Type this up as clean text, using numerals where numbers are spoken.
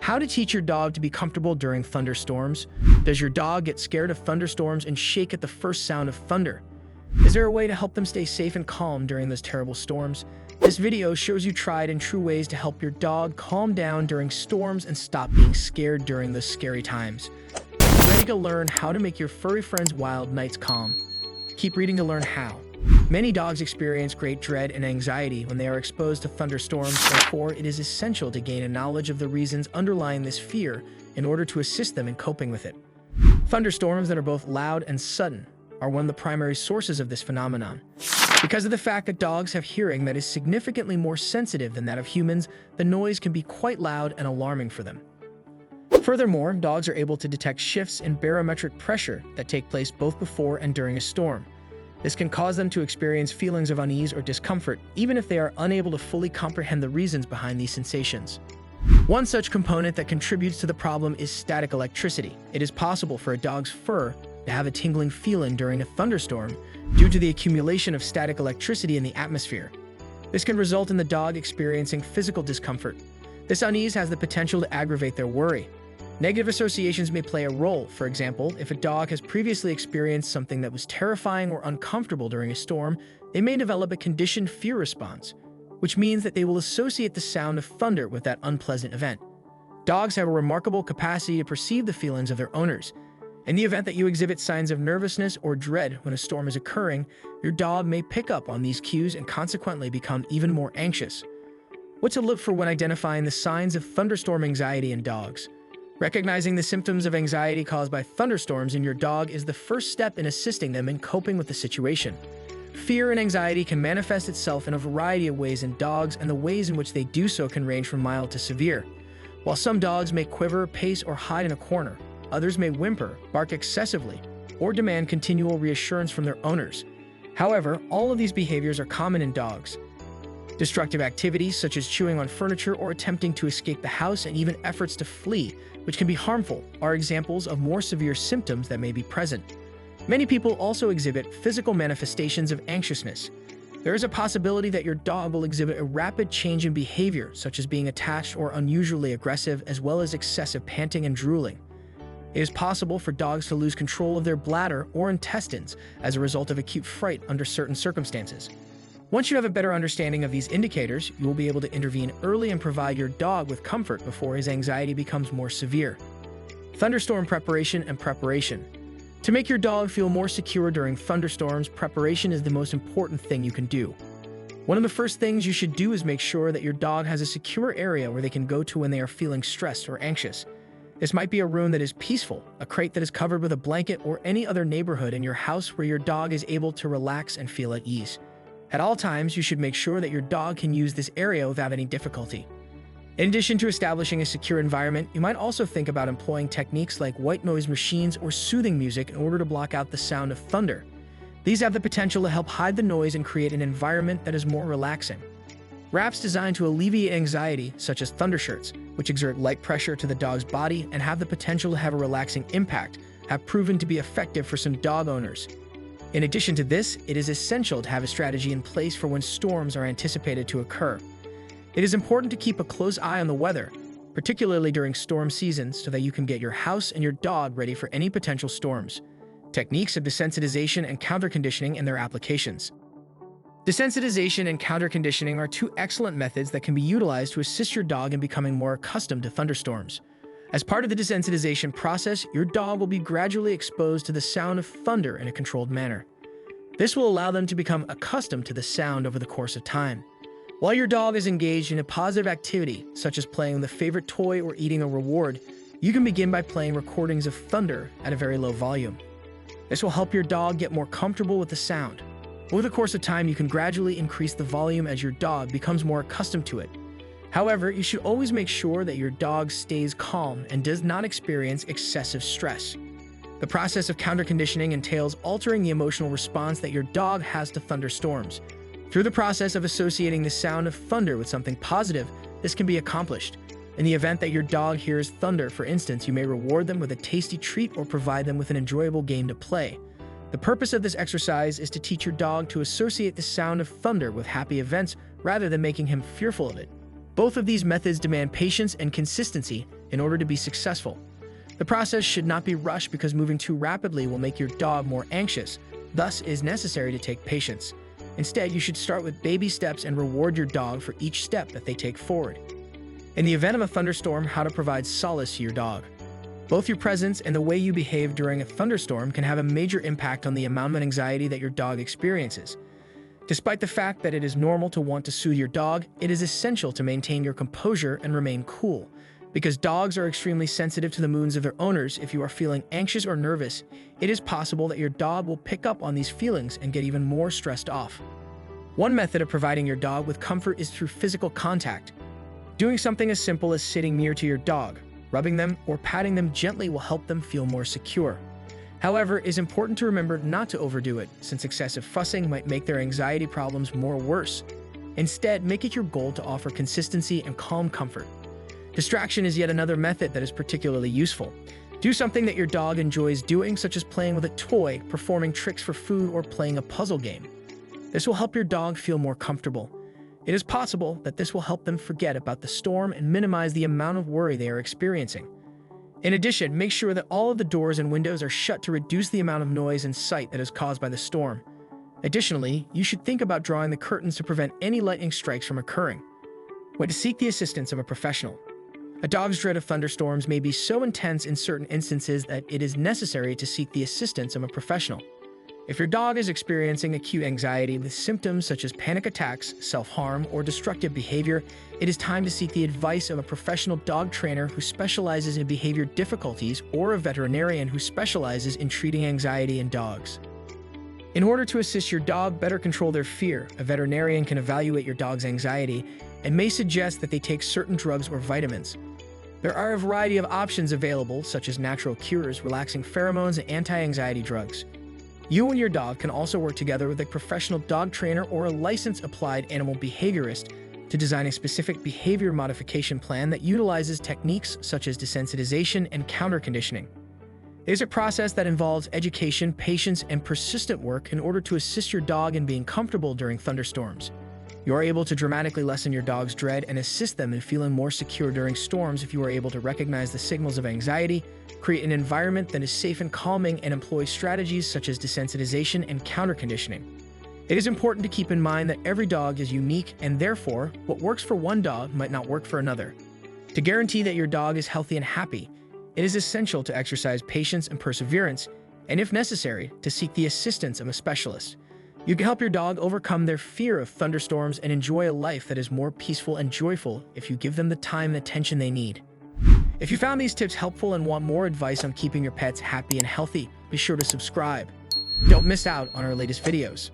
How to teach your dog to be comfortable during thunderstorms. Does your dog get scared of thunderstorms and shake at the first sound of thunder? Is there a way to help them stay safe and calm during those terrible storms? This video shows you tried and true ways to help your dog calm down during storms and stop being scared during those scary times. Ready to learn how to make your furry friend's wild nights calm? Keep reading to learn how. Many dogs experience great dread and anxiety when they are exposed to thunderstorms, therefore it is essential to gain a knowledge of the reasons underlying this fear in order to assist them in coping with it. Thunderstorms that are both loud and sudden are one of the primary sources of this phenomenon. Because of the fact that dogs have hearing that is significantly more sensitive than that of humans, the noise can be quite loud and alarming for them. Furthermore, dogs are able to detect shifts in barometric pressure that take place both before and during a storm. This can cause them to experience feelings of unease or discomfort, even if they are unable to fully comprehend the reasons behind these sensations. One such component that contributes to the problem is static electricity. It is possible for a dog's fur to have a tingling feeling during a thunderstorm due to the accumulation of static electricity in the atmosphere. This can result in the dog experiencing physical discomfort. This unease has the potential to aggravate their worry. Negative associations may play a role. For example, if a dog has previously experienced something that was terrifying or uncomfortable during a storm, they may develop a conditioned fear response, which means that they will associate the sound of thunder with that unpleasant event. Dogs have a remarkable capacity to perceive the feelings of their owners. In the event that you exhibit signs of nervousness or dread when a storm is occurring, your dog may pick up on these cues and consequently become even more anxious. What to look for when identifying the signs of thunderstorm anxiety in dogs? Recognizing the symptoms of anxiety caused by thunderstorms in your dog is the first step in assisting them in coping with the situation. Fear and anxiety can manifest itself in a variety of ways in dogs, and the ways in which they do so can range from mild to severe. While some dogs may quiver, pace, or hide in a corner, others may whimper, bark excessively, or demand continual reassurance from their owners. However, all of these behaviors are common in dogs. Destructive activities such as chewing on furniture or attempting to escape the house, and even efforts to flee, which can be harmful, are examples of more severe symptoms that may be present. Many people also exhibit physical manifestations of anxiousness. There is a possibility that your dog will exhibit a rapid change in behavior, such as being attached or unusually aggressive, as well as excessive panting and drooling. It is possible for dogs to lose control of their bladder or intestines as a result of acute fright under certain circumstances. Once you have a better understanding of these indicators, you will be able to intervene early and provide your dog with comfort before his anxiety becomes more severe. Thunderstorm preparation and preparation. To make your dog feel more secure during thunderstorms, preparation is the most important thing you can do. One of the first things you should do is make sure that your dog has a secure area where they can go to when they are feeling stressed or anxious. This might be a room that is peaceful, a crate that is covered with a blanket, or any other neighborhood in your house where your dog is able to relax and feel at ease. At all times, you should make sure that your dog can use this area without any difficulty. In addition to establishing a secure environment, you might also think about employing techniques like white noise machines or soothing music in order to block out the sound of thunder. These have the potential to help hide the noise and create an environment that is more relaxing. Wraps designed to alleviate anxiety, such as Thundershirts, which exert light pressure to the dog's body and have the potential to have a relaxing impact, have proven to be effective for some dog owners. In addition to this, it is essential to have a strategy in place for when storms are anticipated to occur. It is important to keep a close eye on the weather, particularly during storm seasons, so that you can get your house and your dog ready for any potential storms. Techniques of desensitization and counter-conditioning and their applications. Desensitization and counter-conditioning are two excellent methods that can be utilized to assist your dog in becoming more accustomed to thunderstorms. As part of the desensitization process, your dog will be gradually exposed to the sound of thunder in a controlled manner. This will allow them to become accustomed to the sound over the course of time. While your dog is engaged in a positive activity, such as playing with a favorite toy or eating a reward, you can begin by playing recordings of thunder at a very low volume. This will help your dog get more comfortable with the sound. Over the course of time, you can gradually increase the volume as your dog becomes more accustomed to it. However, you should always make sure that your dog stays calm and does not experience excessive stress. The process of counter-conditioning entails altering the emotional response that your dog has to thunderstorms. Through the process of associating the sound of thunder with something positive, this can be accomplished. In the event that your dog hears thunder, for instance, you may reward them with a tasty treat or provide them with an enjoyable game to play. The purpose of this exercise is to teach your dog to associate the sound of thunder with happy events rather than making him fearful of it. Both of these methods demand patience and consistency, in order to be successful. The process should not be rushed because moving too rapidly will make your dog more anxious. Thus, it is necessary to take patience. Instead, you should start with baby steps and reward your dog for each step that they take forward. In the event of a thunderstorm, how to provide solace to your dog. Both your presence and the way you behave during a thunderstorm can have a major impact on the amount of anxiety that your dog experiences. Despite the fact that it is normal to want to soothe your dog, it is essential to maintain your composure and remain cool. Because dogs are extremely sensitive to the moods of their owners, if you are feeling anxious or nervous, it is possible that your dog will pick up on these feelings and get even more stressed off. One method of providing your dog with comfort is through physical contact. Doing something as simple as sitting near to your dog, rubbing them, or patting them gently will help them feel more secure. However, it is important to remember not to overdo it, since excessive fussing might make their anxiety problems more worse. Instead, make it your goal to offer consistency and calm comfort. Distraction is yet another method that is particularly useful. Do something that your dog enjoys doing, such as playing with a toy, performing tricks for food, or playing a puzzle game. This will help your dog feel more comfortable. It is possible that this will help them forget about the storm and minimize the amount of worry they are experiencing. In addition, make sure that all of the doors and windows are shut to reduce the amount of noise and sight that is caused by the storm. Additionally, you should think about drawing the curtains to prevent any lightning strikes from occurring. When to seek the assistance of a professional. A dog's dread of thunderstorms may be so intense in certain instances that it is necessary to seek the assistance of a professional. If your dog is experiencing acute anxiety with symptoms such as panic attacks, self-harm, or destructive behavior, it is time to seek the advice of a professional dog trainer who specializes in behavior difficulties or a veterinarian who specializes in treating anxiety in dogs. In order to assist your dog better control their fear, a veterinarian can evaluate your dog's anxiety and may suggest that they take certain drugs or vitamins. There are a variety of options available, such as natural cures, relaxing pheromones, and anti-anxiety drugs. You and your dog can also work together with a professional dog trainer or a licensed applied animal behaviorist to design a specific behavior modification plan that utilizes techniques such as desensitization and counter-conditioning. It is a process that involves education, patience, and persistent work in order to assist your dog in being comfortable during thunderstorms. You are able to dramatically lessen your dog's dread and assist them in feeling more secure during storms if you are able to recognize the signals of anxiety, create an environment that is safe and calming, and employ strategies such as desensitization and counter-conditioning. It is important to keep in mind that every dog is unique, and therefore, what works for one dog might not work for another. To guarantee that your dog is healthy and happy, it is essential to exercise patience and perseverance, and if necessary, to seek the assistance of a specialist. You can help your dog overcome their fear of thunderstorms and enjoy a life that is more peaceful and joyful if you give them the time and attention they need. If you found these tips helpful and want more advice on keeping your pets happy and healthy, be sure to subscribe. Don't miss out on our latest videos.